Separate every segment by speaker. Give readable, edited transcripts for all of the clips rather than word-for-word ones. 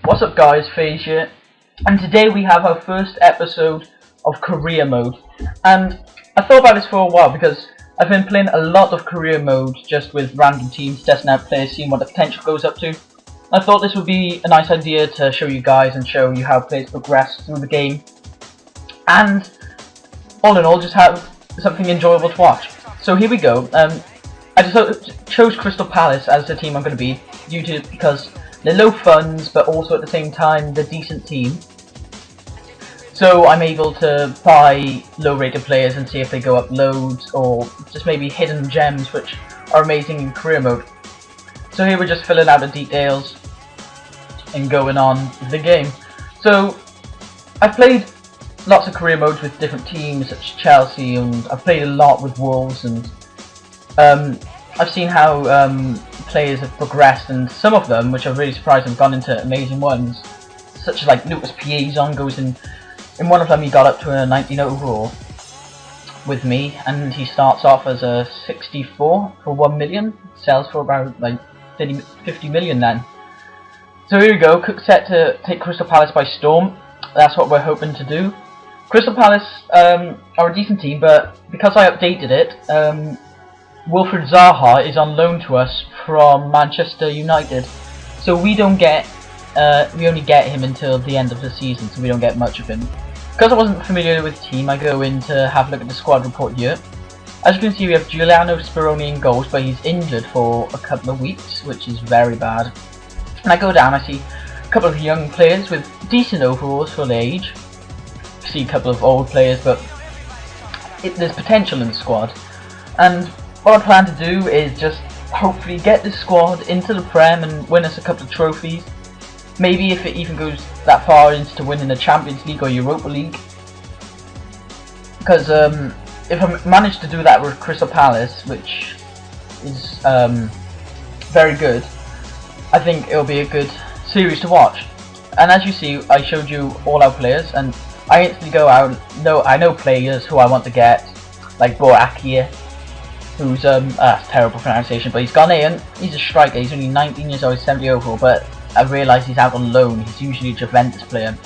Speaker 1: What's up guys, FaZe here, and today we have our first episode of career mode. And I thought about this for a while because I've been playing a lot of career mode just with random teams, testing out players, seeing what the potential goes up to. I thought this would be a nice idea to show you guys and show you how players progress through the game, and all in all just have something enjoyable to watch. So here we go. I just chose Crystal Palace as the team I'm going to be because they're low funds, but also at the same time they're a decent team. So I'm able to buy low rated players and see if they go up loads, or just maybe hidden gems which are amazing in career mode. So here we're just filling out the details and going on with the game. So I've played lots of career modes with different teams such as Chelsea, and I've played a lot with Wolves, and I've seen how players have progressed, and some of them, which are really surprised, have gone into amazing ones, such as like Lucas Piazon goes in one of them he got up to a 19 overall with me, and he starts off as a 64 for 1 million, sells for about like 50 million then. So here we go, Cook set to take Crystal Palace by storm. That's what we're hoping to do. Crystal Palace are a decent team, but because I updated it, Wilfred Zaha is on loan to us from Manchester United, so we don't get, we only get him until the end of the season, so we don't get much of him. Because I wasn't familiar with the team, I go in to have a look at the squad report here. As you can see, we have Giuliano Speroni in goals, but he's injured for a couple of weeks, which is very bad. And I go down, I see a couple of young players with decent overalls for their age. I see a couple of old players, but there's potential in the squad. And what I plan to do is just hopefully get this squad into the Prem and win us a couple of trophies. Maybe if it even goes that far into winning the Champions League or Europa League. Because if I manage to do that with Crystal Palace, which is very good, I think it'll be a good series to watch. And as you see, I showed you all our players, and I instantly go out. I know players who I want to get, like Borak here, who's terrible pronunciation, but he's Ghanaian. He's a striker. He's only 19 years old, 70 overall, but I realise he's out on loan. He's usually a Juventus player.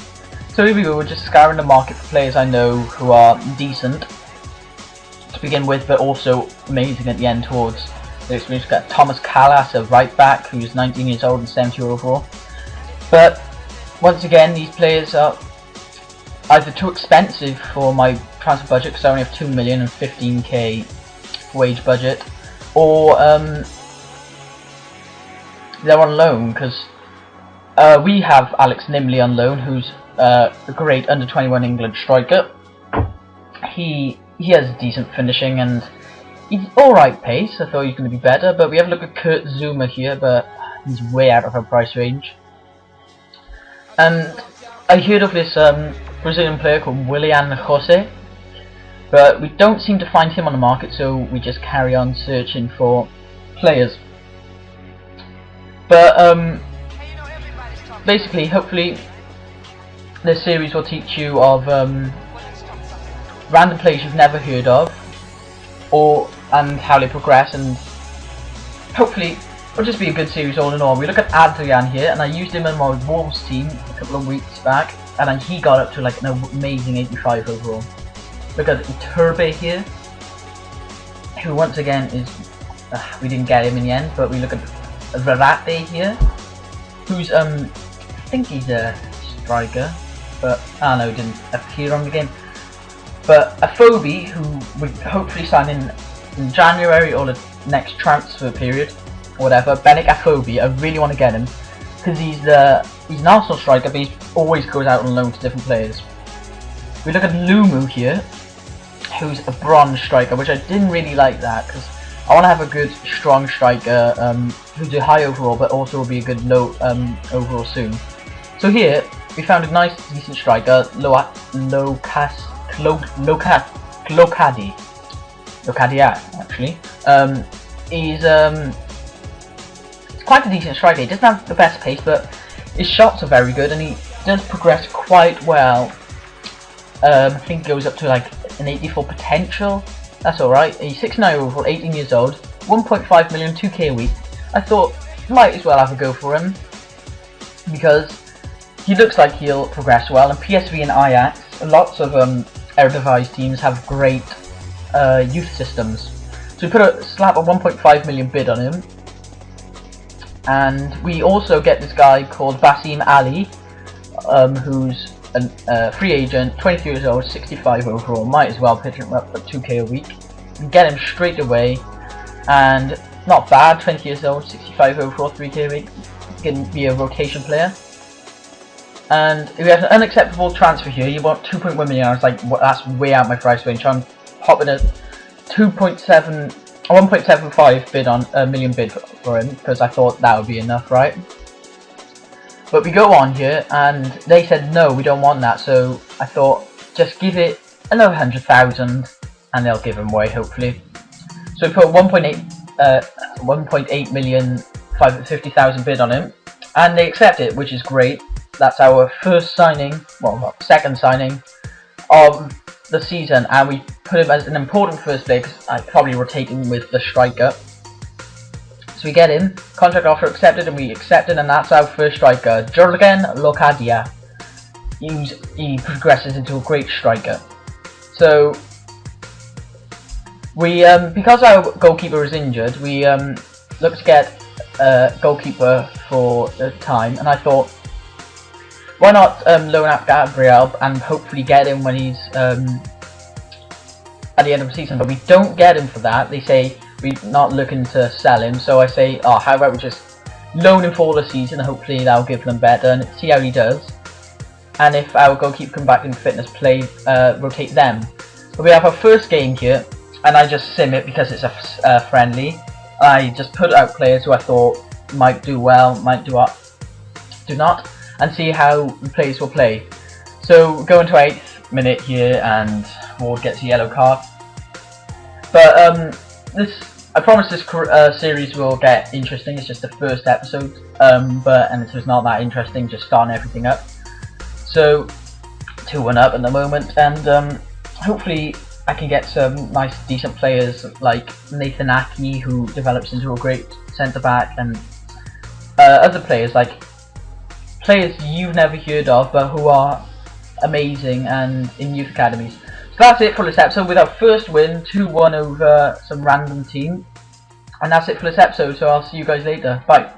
Speaker 1: So here we go. We're just scouring the market for players I know who are decent to begin with, but also amazing at the end towards the experience. We've got Thomas Callas, a right back, who's 19 years old and 70 overall. But once again, these players are either too expensive for my transfer budget, because I only have 2 million and 15k wage budget, or they're on loan, because we have Alex Nimley on loan, who's a great under 21 England striker. He has decent finishing and he's alright pace. I thought he was going to be better, but we have a look at Kurt Zuma here, but he's way out of our price range. And I heard of this Brazilian player called Willian Jose, but we don't seem to find him on the market, so we just carry on searching for players. But basically, hopefully this series will teach you of random players you've never heard of, and how they progress, and hopefully it'll just be a good series all in all. We look at Adrian here, and I used him in my Wolves team a couple of weeks back, and then he got up to like an amazing 85 overall. Look at Turbe here, who once again is, we didn't get him in the end, but we look at Verratti here, who's I think he's a striker, but I don't know, didn't appear on the game. But Afobe, who we hopefully sign in January or the next transfer period, or whatever. Benik Afobe, I really want to get him because he's an Arsenal striker, but he always goes out on loan to different players. We look at Lumu here, who's a bronze striker, which I didn't really like that, because I want to have a good strong striker who's a high overall, but also will be a good low overall soon. So here we found a nice decent striker, Locadia actually. He's quite a decent striker. He doesn't have the best pace, but his shots are very good, and he does progress quite well. I think he goes up to like an 84 potential. That's alright. He's 69 overall, 18 years old, 1.5 million, 2k a week. I thought might as well have a go for him, because he looks like he'll progress well. And PSV and Ajax, lots of Eredivisie teams have great youth systems. So we slap a 1.5 million bid on him. And we also get this guy called Basim Ali, who's a free agent, 23 years old, 65 overall. Might as well pitch him up for 2k a week. And get him straight away. And not bad, 20 years old, 65 overall, 3k a week. Can be a rotation player. And if we have an unacceptable transfer here, you want 2.1 million. I was like, well, that's way out my price range. I'm popping a 1.75 bid on a million bid for him because I thought that would be enough, right? But we go on here, and they said no, we don't want that. So I thought, just give it another 100,000, and they'll give him away hopefully. So we put 1.8 million 550,000 bid on him, and they accept it, which is great. That's our first signing, well, second signing of the season, and we put him as an important first player because I probably rotate him with the striker. So we get him, contract offer accepted, and we accept it, and that's our first striker, Jurgen Locadia. He progresses into a great striker. So we, because our goalkeeper is injured, we look to get a goalkeeper for the time, and I thought, why not loan out Gabriel and hopefully get him when he's at the end of the season? But we don't get him for that. They say we're not looking to sell him, so I say, oh, how about we just loan him for the season? Hopefully that'll give them better and see how he does. And if our goalkeeper come back in fitness, rotate them. But we have our first game here, and I just sim it because it's a friendly. I just put out players who I thought might do well, might do not, and see how the players will play. So go into 8th minute here, and Ward gets a yellow card. But I promise this series will get interesting. It's just the first episode, and this was not that interesting, just starting everything up. So 2-1 up at the moment, and hopefully I can get some nice decent players like Nathan Aki, who develops into a great centre back, and other players like players you've never heard of but who are amazing and in youth academies. So that's it for this episode with our first win, 2-1 over some random team, and that's it for this episode, so I'll see you guys later. Bye.